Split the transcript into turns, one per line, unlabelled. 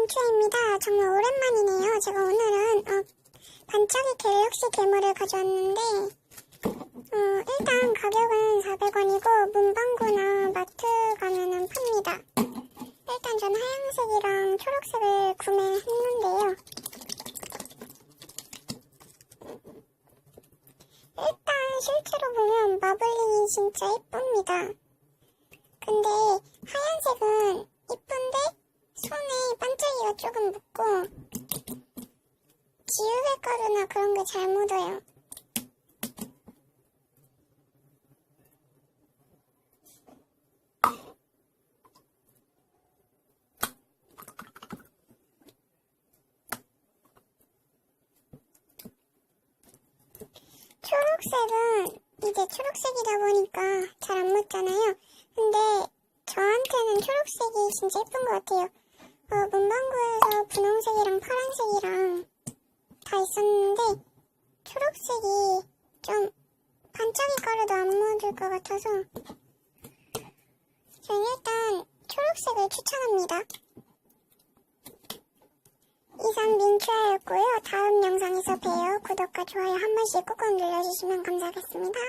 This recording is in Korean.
민초입니다. 정말 오랜만이네요. 제가 오늘은 반짝이 갤럭시 괴물을 가져왔는데 일단 가격은 400원이고 문방구나 마트 가면은 팝니다. 일단 전 하얀색이랑 초록색을 구매했는데요. 일단 실제로 보면 마블링이 진짜 예쁩니다. 근데 하얀색은 예쁜데 손에 반짝이가 조금 묻고 지우개 가루나 그런 게 잘 묻어요. 초록색은 이제 초록색이다 보니까 잘 안 묻잖아요. 근데 저한테는 초록색이 진짜 예쁜 것 같아요. 문방구에서 분홍색이랑 파란색이랑 다 있었는데 초록색이 좀 반짝이 가루도 안 묻을 것 같아서 저는 일단 초록색을 추천합니다. 이상 민초였고요. 다음 영상에서 봬요. 구독과 좋아요 한 번씩 꾹꾹 눌러주시면 감사하겠습니다.